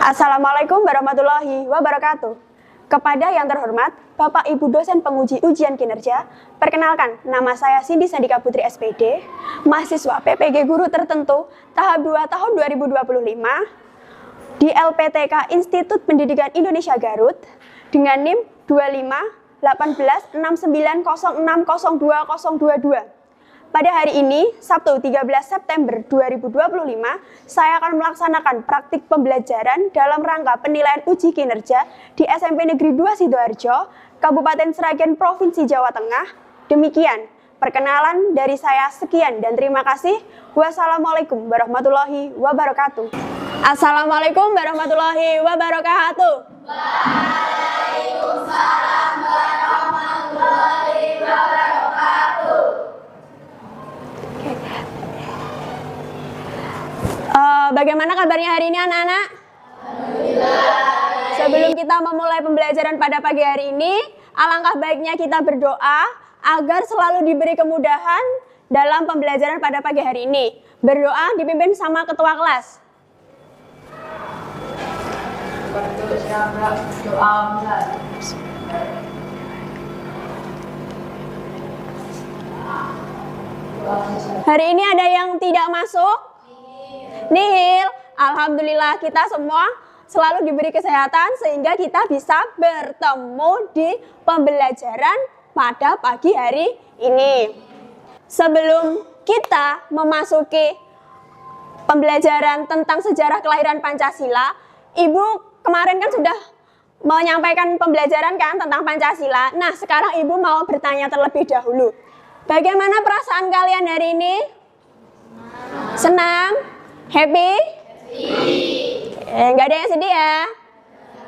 Assalamualaikum warahmatullahi wabarakatuh. Kepada yang terhormat, Bapak Ibu dosen penguji ujian kinerja, perkenalkan, nama saya Cindy Sandika Putri SPD, mahasiswa PPG Guru Tertentu tahap 2 tahun 2025 di LPTK Institut Pendidikan Indonesia Garut dengan NIM 251869060222. Pada hari ini, Sabtu 13 September 2025, saya akan melaksanakan praktik pembelajaran dalam rangka penilaian uji kinerja di SMP Negeri 2 Sidoarjo, Kabupaten Sragen, Provinsi Jawa Tengah. Demikian, perkenalan dari saya, sekian dan terima kasih. Wassalamualaikum warahmatullahi wabarakatuh. Assalamualaikum warahmatullahi wabarakatuh. Waalaikumsalam warahmatullahi wabarakatuh. Bagaimana kabarnya hari ini anak-anak? Sebelum kita memulai pembelajaran pada pagi hari ini, alangkah baiknya kita berdoa agar selalu diberi kemudahan dalam pembelajaran pada pagi hari ini. Berdoa dipimpin sama ketua kelas. Hari ini ada yang tidak masuk? Nihil. Alhamdulillah kita semua selalu diberi kesehatan sehingga kita bisa bertemu di pembelajaran pada pagi hari ini. Sebelum kita memasuki pembelajaran tentang sejarah kelahiran Pancasila, Ibu kemarin kan sudah menyampaikan pembelajaran kan tentang Pancasila. Nah, sekarang Ibu mau bertanya terlebih dahulu. Bagaimana perasaan kalian hari ini? Senang? Happy? Nggak ada yang sedih ya?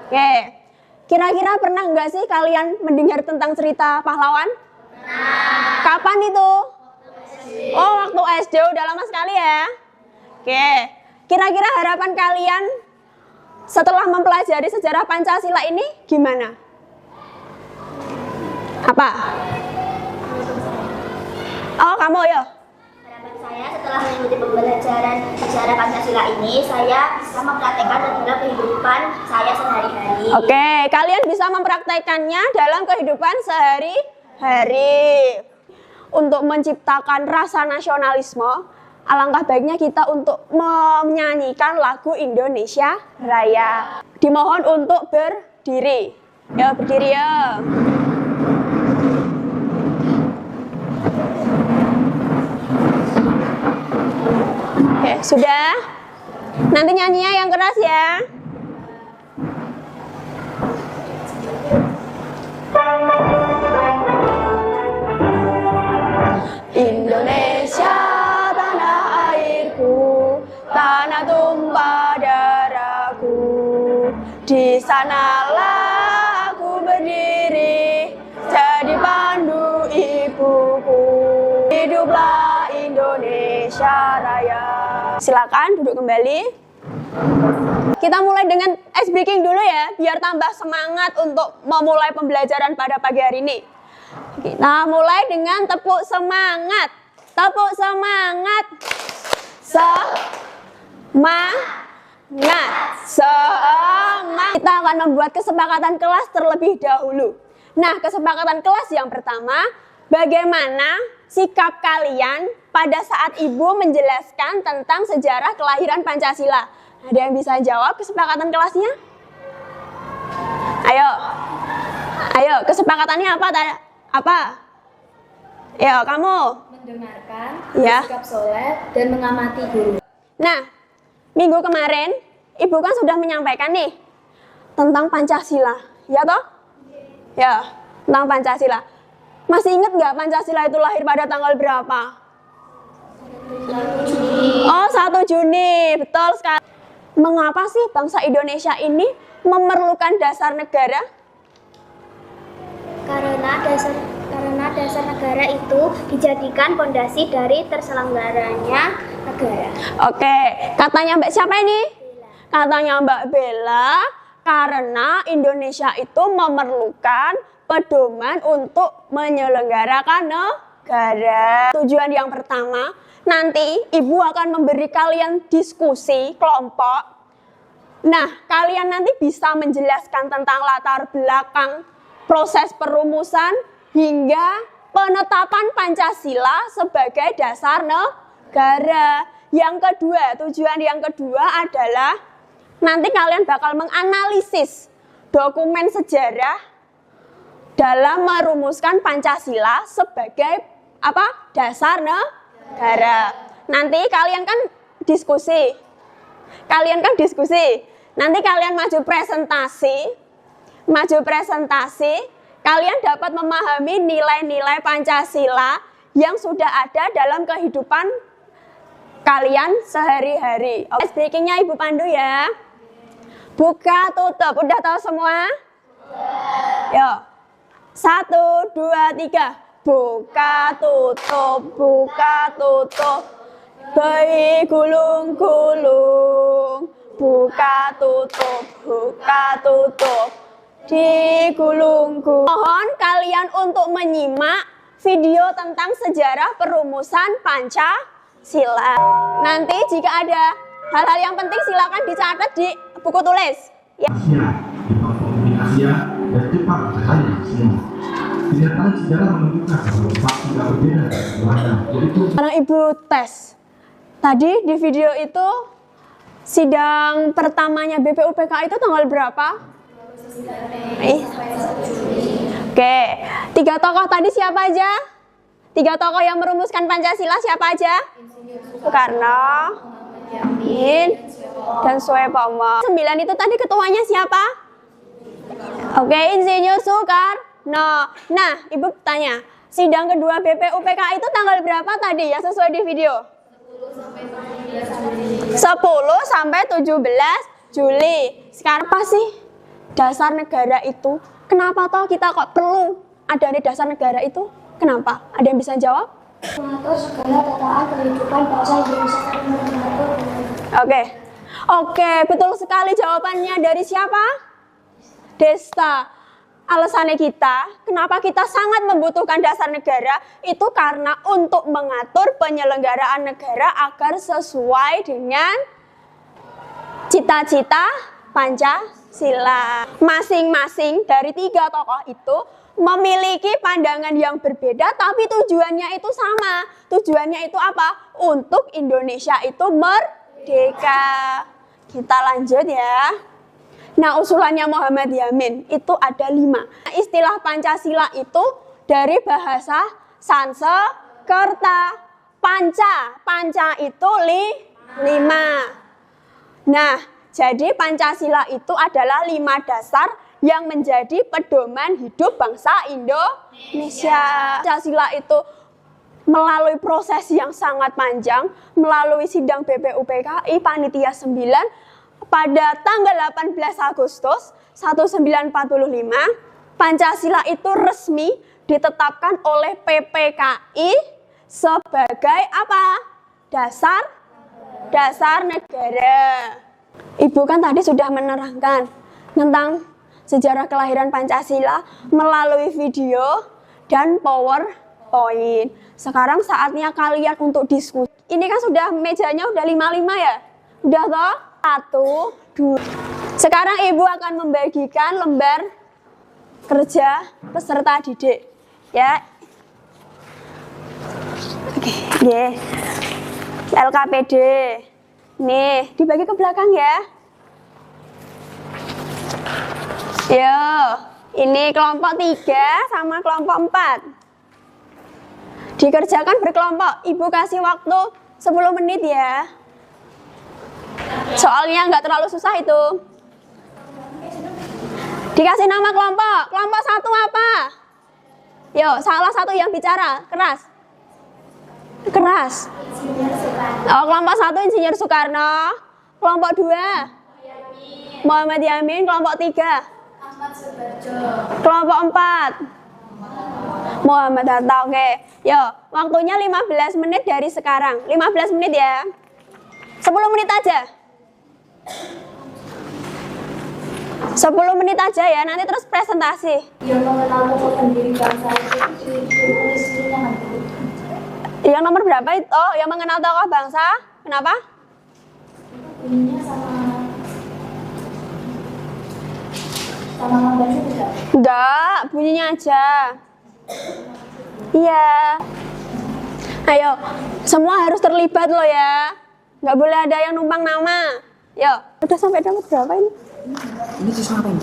Oke. Kira-kira pernah nggak sih kalian mendengar tentang cerita pahlawan? Kapan itu? Oh, waktu SD, udah lama sekali ya? Oke. Kira-kira harapan kalian setelah mempelajari sejarah Pancasila ini gimana? Apa? Oh, kamu ya? Saya setelah mengikuti pembelajaran sejarah Pancasila ini, saya bisa mempraktekkan dalam kehidupan saya sehari-hari. Oke, kalian bisa mempraktekannya dalam kehidupan sehari-hari. Untuk menciptakan rasa nasionalisme, alangkah baiknya kita untuk menyanyikan lagu Indonesia Raya. Dimohon untuk berdiri. Ya, berdiri ya. Oke, sudah. Nanti nyanyinya yang keras ya. Indonesia tanah airku, tanah tumpah darahku. Di sanalah aku berdiri, jadi pandu ibuku. Hiduplah Indonesia Raya. Silakan duduk kembali. Kita mulai dengan ice breaking dulu ya, biar tambah semangat untuk memulai pembelajaran pada pagi hari ini. Kita mulai dengan tepuk semangat. Tepuk semangat. Semangat. Semangat. Kita akan membuat kesepakatan kelas terlebih dahulu. Nah, kesepakatan kelas yang pertama, bagaimana sikap kalian pada saat Ibu menjelaskan tentang sejarah kelahiran Pancasila? Ada yang bisa jawab kesepakatan kelasnya? Ayo, kesepakatannya apa? Ayo, kamu. Mendengarkan, ya. bersikap soleh, dan mengamati guru. Nah, minggu kemarin Ibu kan sudah menyampaikan nih tentang Pancasila, ya toh? Ya, tentang Pancasila. Masih ingat nggak Pancasila itu lahir pada tanggal berapa? 1 Juni. Oh, 1 Juni, betul sekali. Mengapa sih bangsa Indonesia ini memerlukan dasar negara? Karena dasar negara itu dijadikan fondasi dari terselenggaranya negara. Oke, katanya Mbak siapa ini? Katanya Mbak Bella, karena Indonesia itu memerlukan pedoman untuk menyelenggarakan negara. Tujuan yang pertama, nanti Ibu akan memberi kalian diskusi kelompok Nah, kalian nanti bisa menjelaskan tentang latar belakang proses perumusan hingga penetapan Pancasila sebagai dasar negara. Yang kedua, tujuan yang kedua adalah nanti kalian bakal menganalisis dokumen sejarah dalam merumuskan Pancasila sebagai apa? Dasar negara. Nanti kalian kan diskusi. Nanti kalian maju presentasi, kalian dapat memahami nilai-nilai Pancasila yang sudah ada dalam kehidupan kalian sehari-hari. Oke, breakingnya Ibu Pandu ya. Buka tutup, udah tahu semua? Yo, 1, 2, 3. Buka tutup, bayi gulung-gulung. Buka tutup, digulung-gulung. Mohon kalian untuk menyimak video tentang sejarah perumusan Pancasila. Nanti jika ada hal-hal yang penting silakan dicatat di buku tulis. Ya. Di Asia dan Jepang hanya semua. Kenyataan sejarah menunjukkan bahwa fakta tidak berbeda dari Belanda. Sekarang Ibu tes. Tadi di video itu sidang pertamanya BPUPK itu tanggal berapa? Oke, 3 tokoh tadi siapa aja? 3 tokoh yang merumuskan Pancasila siapa aja? Soekarno, dan Soepomo. 9 itu tadi ketuanya siapa? Oke, Insinyur Soekarno. Nah, Ibu tanya, sidang kedua BPUPK itu tanggal berapa tadi ya sesuai di video? 10 sampai 17 Juli. Sekarang apa sih dasar negara itu? Kenapa toh kita kok perlu ada di dasar negara itu? Kenapa? Ada yang bisa jawab? Mengatur segala tataan kehidupan bangsa Indonesia dan mengatur. Oke, betul sekali jawabannya dari siapa? Desta. Alasannya kenapa kita sangat membutuhkan dasar negara, itu karena untuk mengatur penyelenggaraan negara agar sesuai dengan cita-cita Pancasila. Masing-masing dari 3 tokoh itu memiliki pandangan yang berbeda, tapi tujuannya itu sama. Tujuannya itu apa? Untuk Indonesia itu merdeka. Kita lanjut ya. Nah, usulannya Muhammad Yamin itu ada 5. Istilah Pancasila itu dari bahasa Sanskerta. Panca itu 5. Nah, jadi Pancasila itu adalah 5 dasar yang menjadi pedoman hidup bangsa Indonesia. Pancasila itu melalui proses yang sangat panjang, melalui sidang BPUPKI Panitia 9, pada tanggal 18 Agustus 1945, Pancasila itu resmi ditetapkan oleh PPKI sebagai apa? Dasar negara. Ibu kan tadi sudah menerangkan tentang sejarah kelahiran Pancasila melalui video dan PowerPoint. Sekarang saatnya kalian untuk diskusi. Ini kan sudah mejanya udah 5-5 ya? Udah toh? 1, 2. Sekarang Ibu akan membagikan lembar kerja peserta didik. Ya. Oke. LKPD. Nih, dibagi ke belakang ya. Yo, ini kelompok 3 sama kelompok 4. Dikerjakan berkelompok. Ibu kasih waktu 10 menit ya. Soalnya nggak terlalu susah itu. Dikasih nama kelompok. Kelompok 1 apa? Yo, salah satu yang bicara. Keras. Oh, kelompok 1 Insinyur Soekarno. Kelompok 2 Muhammad Yamin. Kelompok 3 kelompok 4 Muhammad Hatta. Oke. Yo, waktunya 15 menit dari sekarang. 15 menit ya. 10 menit aja. 10 menit aja ya, nanti terus presentasi. Yang mengenal tokoh pendiri bangsa itu ditulisnya nanti. Yang nomor berapa itu? Oh, yang mengenal tokoh bangsa. Kenapa? Ininya sama Sama membantu juga. Enggak, bunyinya aja. Iya. Ayo, semua harus terlibat loh ya. Nggak boleh ada yang numpang nama. Yo, udah sampai dapat berapa ini? Ini disuruh ngapain?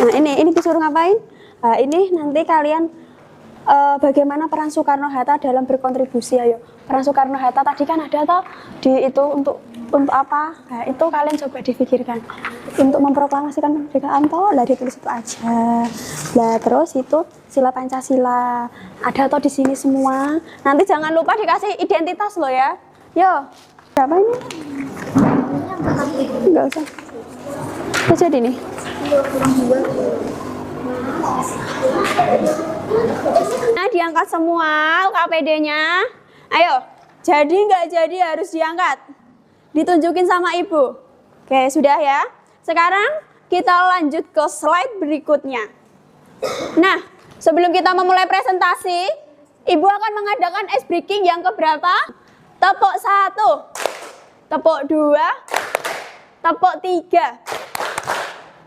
Nah, ini disuruh ngapain? Ini nanti kalian bagaimana peran Soekarno-Hatta dalam berkontribusi. Ayo, peran Soekarno-Hatta tadi kan ada toh di itu untuk apa? Nah, itu kalian coba dipikirkan. Untuk memproklamasikan kemerdekaan toh, lah ditulis itu aja. Lah terus itu sila Pancasila. Ada toh di sini semua. Nanti jangan lupa dikasih identitas loh ya. Yo, berapa ini? Enggak usah. Apa jadi nih? Nah, diangkat semua KPD-nya. Ayo, jadi nggak jadi harus diangkat. Ditunjukin sama ibu. Oke, sudah ya. Sekarang kita lanjut ke slide berikutnya. Nah, sebelum kita memulai presentasi, ibu akan mengadakan ice breaking yang keberapa? Tepuk 1, tepuk 2, tepuk 3,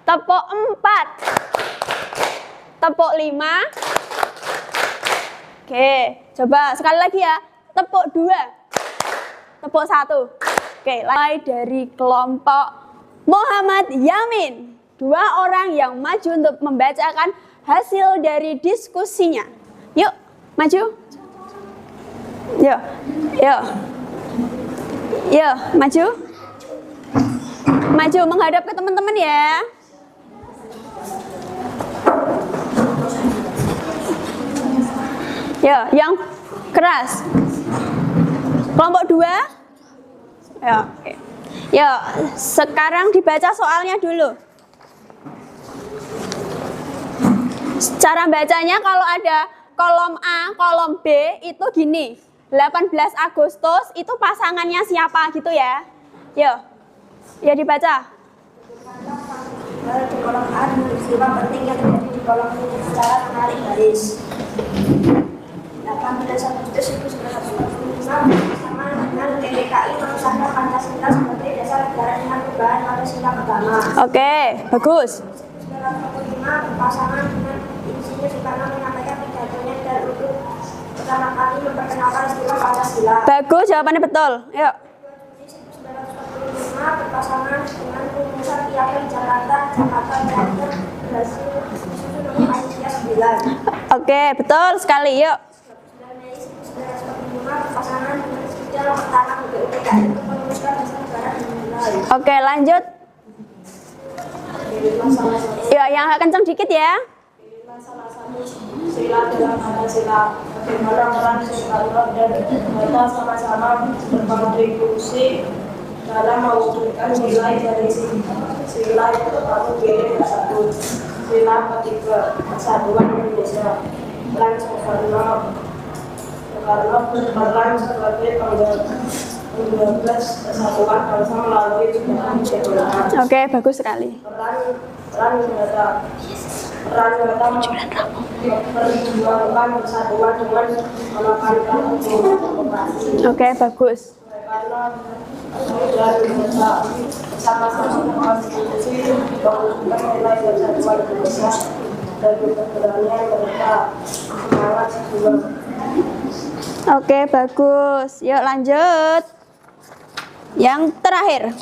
tepuk 4, tepuk 5. Oke, coba sekali lagi ya. Tepuk 2, tepuk 1. Oke, mulai dari kelompok Muhammad Yamin. 2 orang yang maju untuk membacakan hasil dari diskusinya. Yuk, maju. Yuk, yuk. Yuk, maju. Maju menghadap ke teman-teman ya. Ya, yang keras. Kelompok 2. Ya, oke. Ya, sekarang dibaca soalnya dulu. Cara bacanya kalau ada kolom A, kolom B itu gini. 18 Agustus itu pasangannya siapa gitu ya. Ya. Ya dibaca. Di kolom A peristiwa penting yang terjadi di kolom ini secara menarik garis. 18 Agustus 1945 bersama dengan PDKI mengesahkan Pancasila sebagai dasar negara dengan perubahan Pancasila pertama. Oke, bagus. 1945 berpasangan dengan Insinyur Soekarno menyampaikan pidatonya dan untuk pertama kali memperkenalkan istilah Pancasila. Bagus, jawabannya betul. Yuk. 1945 berpasangan dengan rumusan Piagam Jakarta Banten berhasil disusun oleh Panitia 9. Oke, betul sekali. Yuk. 1945 berpasangan dengan sidang pertama BPUPKI untuk merumuskan dasar negara dimulai. Oke, lanjut. Ya, yang kencang dikit ya. Sila dalam Pancasila, bagaimana peran Soekarno dan Hatta sama-sama berkontribusi dalam mewujudkan nilai dari sila yang pertama pilih tersebut. Sila ketiga, persatuan Indonesia. Peran Soekarno berperan sebagai penggagas kesatuan bangsa melalui tindakan kebijakan. Oke, bagus sekali. Peran Hatta memperjuangkan persatuan dengan menekankan demokrasi. Oke, bagus. Karena dan bersama-sama konstitusi mewujudkan nilai persatuan Indonesia dan keberanian mereka semangat berjuang. Oke, bagus. Yuk lanjut. Yang terakhir.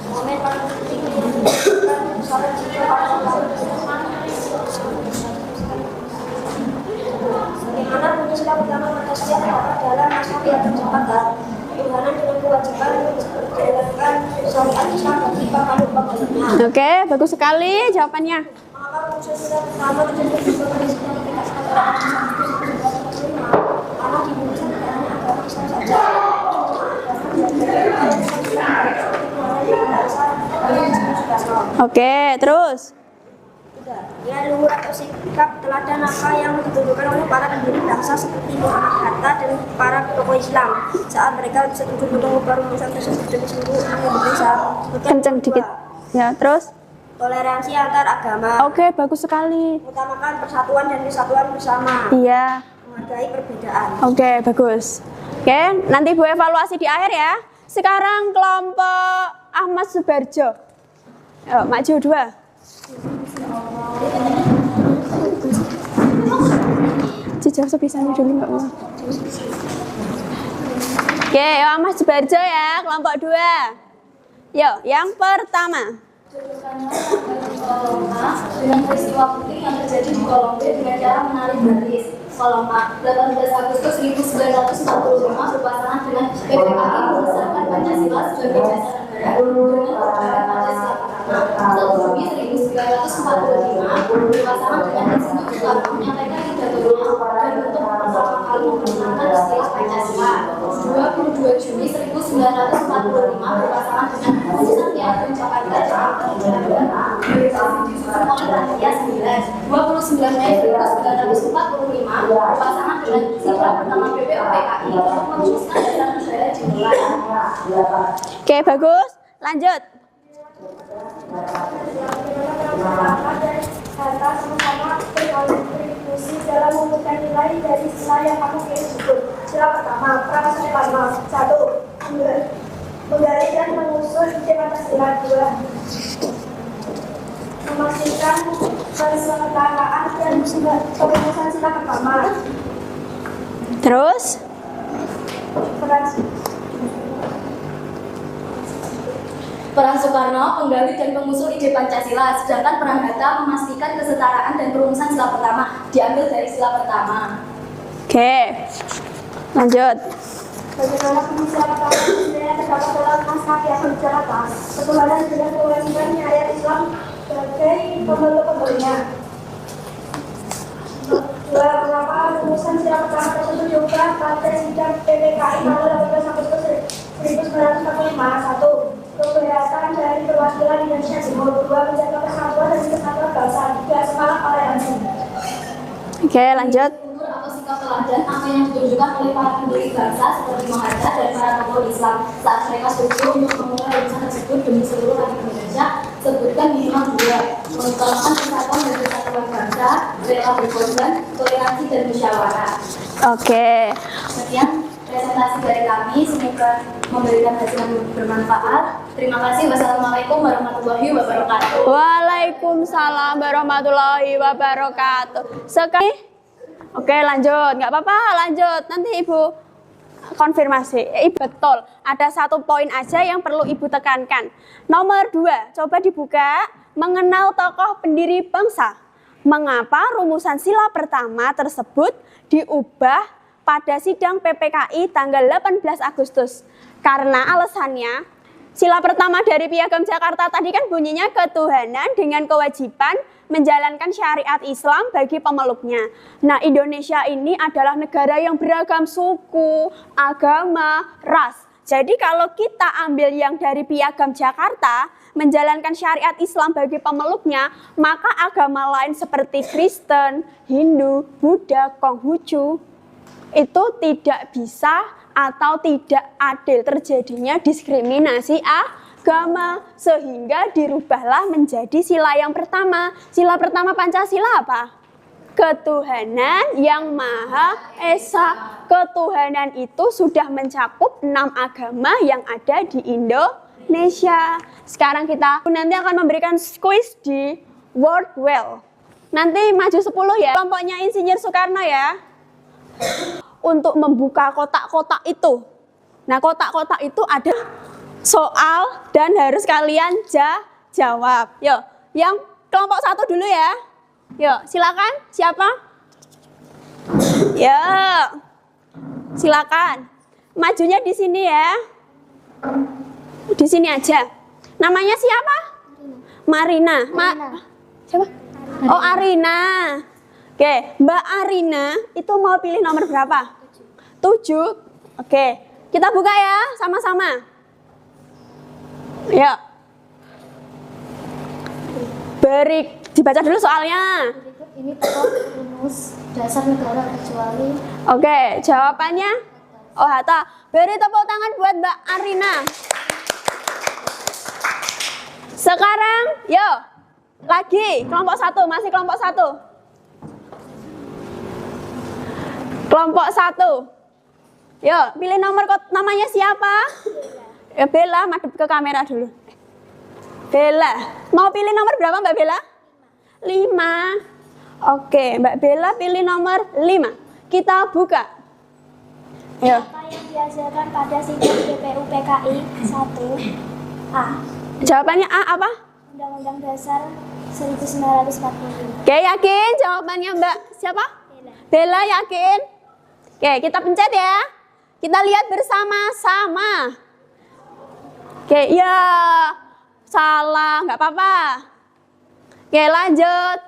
Momen paling penting yang dilakukan bersama bagaimana bunyi sila pertama Pancasila terdapat dalam naskah Piagam Jakarta. Ketuhanan dengan kewajiban menjalankan syariat Islam bagi pembantu-pembantunya. Oke, bagus sekali jawabannya. Mengapa rumusan sila pertama terjadi di Indonesia dan tidak sementara karena di Indonesia negaranya agama Islam saja. Oke, terus. Nilai luhur atau sikap teladan apa yang ditunjukkan oleh para pendiri bangsa seperti Muhammad Hatta dan para tokoh Islam saat mereka setuju untuk mengubah rumusan tersebut demi seluruh Indonesia. Kencang dikit. Ya, terus. Toleransi antar agama. Oke, bagus sekali. Mengutamakan persatuan dan kesatuan bersama. Iya. Menghargai perbedaan. Oke, bagus. Oke, nanti Bu evaluasi di akhir ya. Sekarang kelompok Ahmad Subarjo. Yuk, maju 2. Jujur sepisahnya dulu nggak mau. Oke, ya Mas Subarjo ya, kelompok 2. Yuk, yang pertama. Dengan peristiwa penting yang terjadi di kolom B dengan cara menarik garis. Kolom A, 18 Agustus 1945 berpasangan dengan PPKI mengesahkan Pancasila sebagai dasar negara dengan perubahan Pancasila pertama. 1 Juni 1945 berpasangan dengan Institut Soekarno menyampaikan pidatonya dan untuk pertama kali memperkenalkan istilah Pancasila. 22 Juni 1945 berpasangan dengan Putusan Piagam Jakarta Jakarta disusun oleh Panitia 9. 29 Mei 1945 berpasangan dengan Sila pertama BPUPKI untuk merumuskan dasar negara dimulai. Oke, bagus. Lanjut. Kata sama-sama berkontribusi dalam memutuskan nilai dari sila yang kamu pilih sebut. Sila pertama, prasasti lama. 1. Menggali dan mengusur ide Pancasila. 2. Memastikan kesetaraan dan perumusan sila pertama. Terus? Peran Soekarno menggali dan mengusul ide Pancasila, sedangkan peran Hatta memastikan kesetaraan dan perumusan sila pertama diambil dari sila pertama. Oke. Lanjut. Bagaimana sila pertama sebenarnya terdapat dalam naskah Piagam Jakarta. Ketuhanan dengan kewajiban ayat Islam sebagai pembentuk pemberinya. 2. Mengapa rumusan sila pertama tersebut diubah pada sidang PPKI tanggal 18 Agustus 1945? 1. Keberatan dari perwakilan Indonesia Timur. 2. Menjaga persatuan dan kesatuan bangsa. 3. Semangat toleransi. Oke, lanjut. Kultur atau sikap teladan apa yang ditunjukkan oleh para pendiri bangsa seperti Mahatma dan para tokoh Islam saat mereka setuju untuk memulai rumusan tersebut demi seluruh rakyat Indonesia. Sebutkan minimal 2. Mengutamakan persatuan dan kesatuan bangsa, rela berkorban, toleransi dan musyawarah. Oke. Sekian presentasi dari kami, semoga memberikan hasil yang bermanfaat. Terima kasih. Wassalamualaikum warahmatullahi wabarakatuh. Waalaikumsalam warahmatullahi wabarakatuh. Sekali. Oke, lanjut. Nggak apa-apa, lanjut. Nanti Ibu konfirmasi. Betul. Ada 1 poin aja yang perlu Ibu tekankan. Nomor 2, coba dibuka. Mengenal tokoh pendiri bangsa. Mengapa rumusan sila pertama tersebut diubah pada sidang PPKI tanggal 18 Agustus? Karena alasannya, sila pertama dari Piagam Jakarta tadi kan bunyinya ketuhanan dengan kewajiban menjalankan syariat Islam bagi pemeluknya. Nah, Indonesia ini adalah negara yang beragam suku, agama, ras. Jadi kalau kita ambil yang dari Piagam Jakarta, menjalankan syariat Islam bagi pemeluknya, maka agama lain seperti Kristen, Hindu, Buddha, Konghucu, itu tidak bisa atau tidak adil terjadinya diskriminasi agama, sehingga dirubahlah menjadi sila yang pertama. Sila pertama Pancasila apa? Ketuhanan yang Maha Esa. Ketuhanan itu sudah mencakup 6 agama yang ada di Indonesia. Sekarang kita nanti akan memberikan kuis di World Well. Nanti maju 10 ya. Kelompoknya Insinyur Soekarno ya. Untuk membuka kotak-kotak itu. Nah, kotak-kotak itu ada soal dan harus kalian jawab. Yuk, yang kelompok 1 dulu ya. Yuk, silakan. Siapa? Yuk. Silakan. Majunya di sini ya. Di sini aja. Namanya siapa? Marina. Siapa? Oh, Arina. Oke, Mbak Arina itu mau pilih nomor berapa? 7. Oke, kita buka ya sama-sama. Ya. Dibaca dulu soalnya. Berikut ini tokoh rumus dasar negara kecuali. Oke, jawabannya Oh, Hatta. Beri tepuk tangan buat Mbak Arina. Sekarang, yuk. Lagi, kelompok 1, masih kelompok 1. Kelompok 1. Yuk, pilih nomor namanya siapa? Ya, Bella, madep ke kamera dulu. Bella. Mau pilih nomor berapa Mbak Bella? 5. Oke, Mbak Bella pilih nomor 5. Kita buka. Ayo. Apa yang diajarkan pada sidang PPU PKI 1? A. Jawabannya A apa? Undang-Undang Dasar 1945. Oke, yakin jawabannya Mbak siapa? Bella yakin? Oke, kita pencet ya. Kita lihat bersama-sama. Oke, ya. Salah, nggak apa-apa. Oke, lanjut.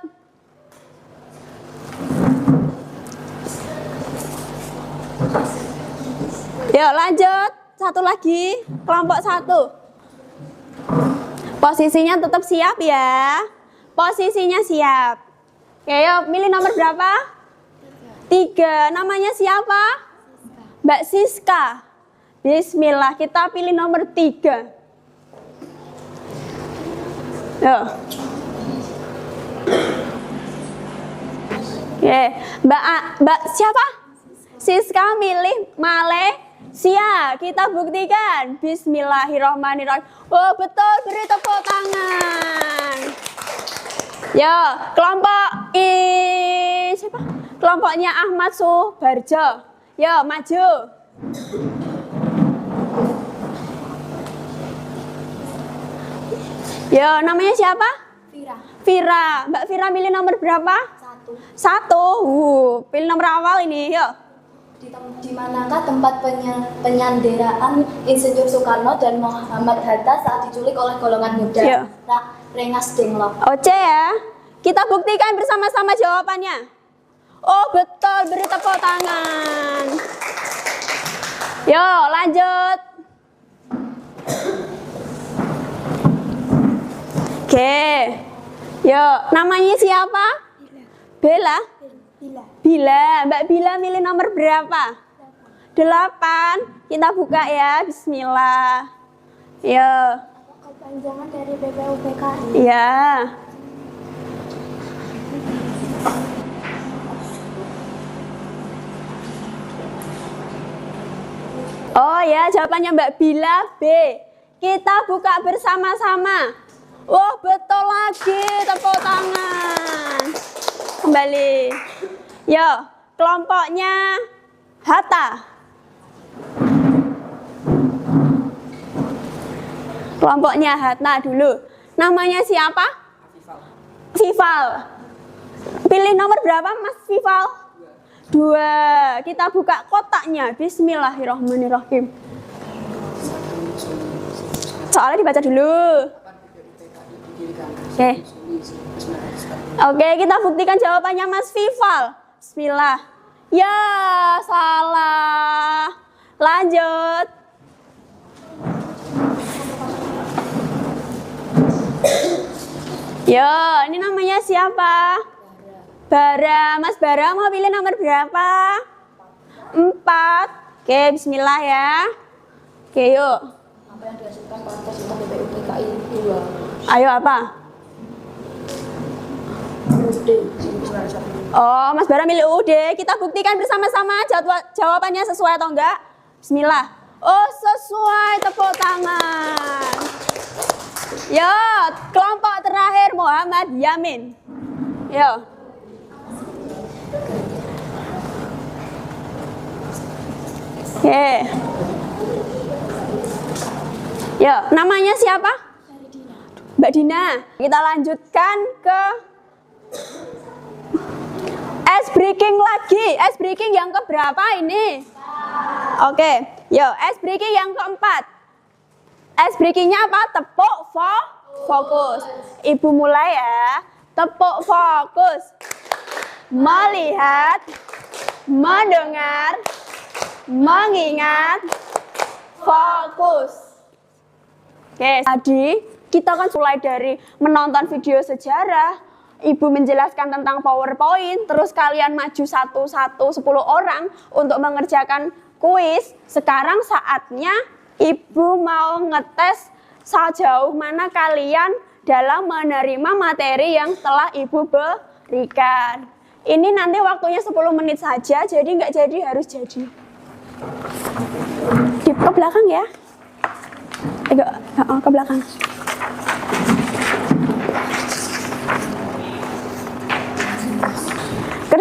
Yuk, lanjut. Satu lagi, kelompok 1. Posisinya tetap siap ya. Posisinya siap. Oke, yuk, milih nomor berapa? 3. Namanya siapa? Mbak Siska. Bismillah, kita pilih nomor 3. Yuk. Oke, Mbak siapa? Siska milih Malaysia. Kita buktikan. Bismillahirrahmanirrahim. Oh, betul, beri tepuk tangan. Yo, kelompok siapa? Kelompoknya Ahmad Subarjo. Yo, maju. Yo, namanya siapa? Vira. Mbak Vira milih nomor berapa? 1. Pilih nomor awal ini, yuk. Di manakah tempat penyanderaan Insinyur Soekarno dan Muhammad Hatta saat diculik oleh golongan muda? Iya. Rengas Dengklok. Oce ya. Kita buktikan bersama-sama jawabannya. Oh, betul, beri tepuk tangan. Yo, lanjut. Oke. Yo, namanya siapa? Bella. Bila. Mbak Bila milih nomor berapa? 8. Kita buka ya. Bismillah. Yo. Kepanjangan dari PPU PKI. Ya. Oh ya, jawabannya Mbak Bila B. Kita buka bersama-sama. Oh, betul lagi. Tepuk tangan. Kembali. Yo, kelompoknya Hatta. Kelompoknya Hatta dulu. Namanya siapa? Vival. Pilih nomor berapa, Mas Vival? 2. Kita buka kotaknya. Bismillahirrahmanirrahim. Soalnya dibaca dulu. Oke, kita buktikan jawabannya Mas Vival. Bismillah. Ya, salah. Lanjut. Yo, ini namanya siapa? Bara. Mas Bara mau pilih nomor berapa? 4. Oke, bismillah ya. Oke, yuk. Apa yang dihasilkan pada sidang PPU PKI 2? Ayo apa? Oh, Mas Bara milih UUD. Kita buktikan bersama-sama jawabannya sesuai atau enggak. Bismillah. Oh, sesuai. Tepuk tangan. Yo, kelompok terakhir Muhammad Yamin. Yo. Oke. Yo, namanya siapa? Mbak Dina. Kita lanjutkan ke ice breaking lagi. Ice breaking yang keberapa ini? Oke. Yo, ice breaking yang keempat. Ice breakingnya apa? Tepuk fokus. Ibu mulai ya. Tepuk fokus. Melihat, mendengar, mengingat, fokus. Oke, tadi kita kan mulai dari menonton video sejarah, Ibu menjelaskan tentang PowerPoint, terus kalian maju satu-satu 10 orang untuk mengerjakan kuis. Sekarang saatnya Ibu mau ngetes sejauh mana kalian dalam menerima materi yang telah Ibu berikan. Ini nanti waktunya 10 menit saja, jadi nggak jadi harus jadi. Ke belakang ya. Ke belakang.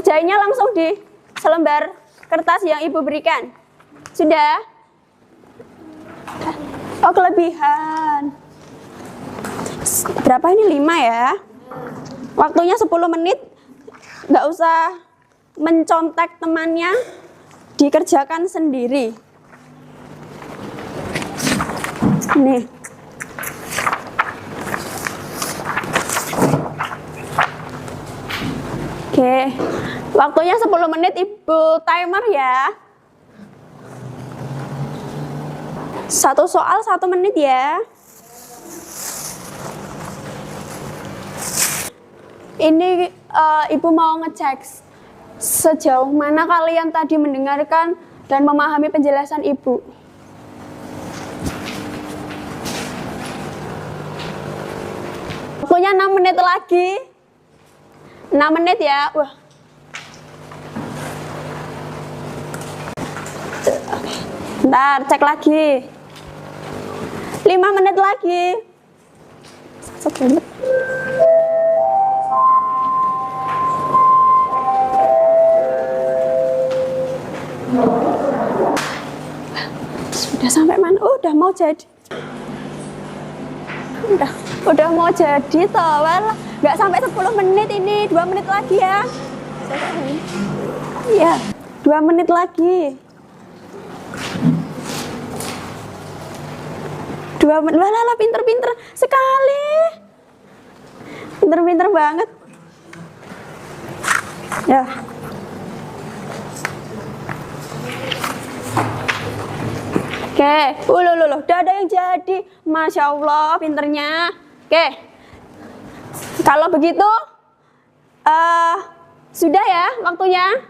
Ngerjainnya langsung di selembar kertas yang ibu berikan. Sudah? Oh, kelebihan. Berapa ini? 5 ya. Waktunya 10 menit. Nggak usah mencontek temannya, dikerjakan sendiri. Nih. Oke, waktunya 10 menit, ibu timer ya. Satu soal 1 menit ya. Ini ibu mau ngecek sejauh mana kalian tadi mendengarkan dan memahami penjelasan ibu. Waktunya 6 menit lagi. 6 menit ya. Wah. Bentar, cek lagi. 5 menit lagi. Sudah sampai mana? Oh, udah mau jadi. Udah mau jadi toh. Nggak sampai 10 menit ini. 2 menit lagi ya. Iya, 2 menit lagi. 2 menit. Lah, pinter-pinter sekali. Pinter-pinter banget. Ya. Oke, loh, udah ada yang jadi. Masya Allah, pinternya. Oke, kalau begitu, sudah ya waktunya?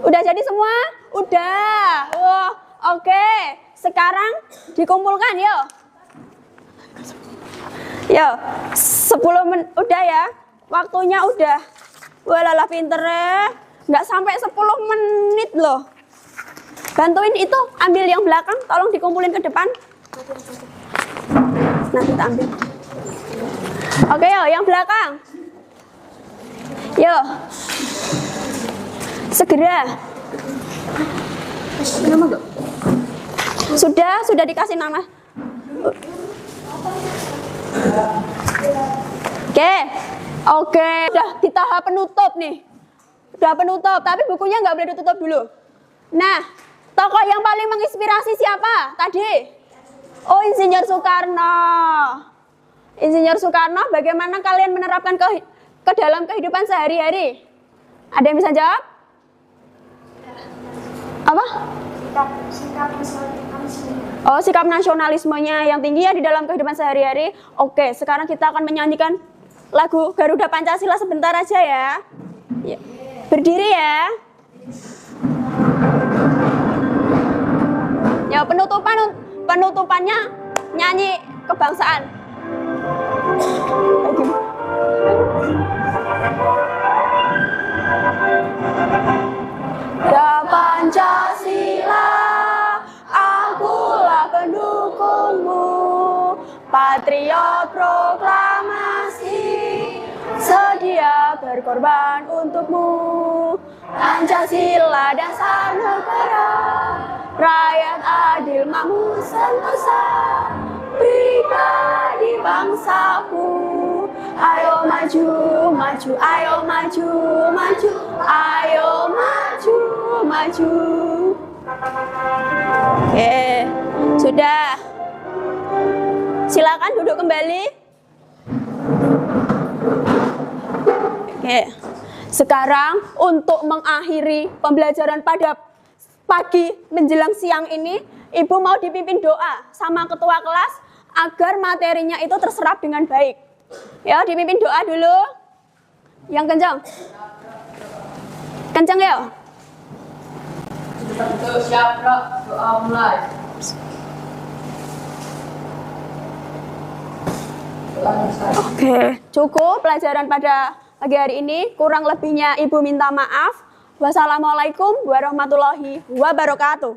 Udah jadi semua? Udah. Wah, oke. Sekarang dikumpulkan, yuk. Yuk, 10 menit, udah ya? Waktunya udah. Walalah pinternya. Nggak sampai 10 menit loh. Bantuin itu, ambil yang belakang, tolong dikumpulin ke depan. Nanti kita ambil. Oke, yuk, yang belakang. Yuk. Segera. Sudah dikasih nama. Oke, udah di tahap penutup nih. Udah penutup, tapi bukunya nggak boleh ditutup dulu. Nah, tokoh yang paling menginspirasi siapa tadi? Oh, Insinyur Soekarno. Insinyur Soekarno, bagaimana kalian menerapkan ke dalam kehidupan sehari-hari? Ada yang bisa jawab? Apa? Sikap nasionalisme. Oh, sikap nasionalismenya yang tinggi ya di dalam kehidupan sehari-hari. Oke, sekarang kita akan menyanyikan lagu Garuda Pancasila sebentar aja ya. Berdiri ya. Ya, penutupannya nyanyi kebangsaan. Da Pancasila, akulah pendukungmu, patriot proklamasi, sedia berkorban untukmu. Pancasila dasar negara, rakyat adil makmur sentosa, pribadi bangsaku. Ayo maju, maju, ayo maju, maju, ayo maju, maju. Oke, sudah. Silakan duduk kembali. Oke. Sekarang untuk mengakhiri pembelajaran pada pagi menjelang siang ini, Ibu mau dipimpin doa sama ketua kelas agar materinya itu terserap dengan baik. Ya, dipimpin doa dulu. Yang kencang. Kencang ya. Siap, doa mulai. Oke, cukup pelajaran pada pagi hari ini. Kurang lebihnya Ibu minta maaf. Wassalamualaikum warahmatullahi wabarakatuh.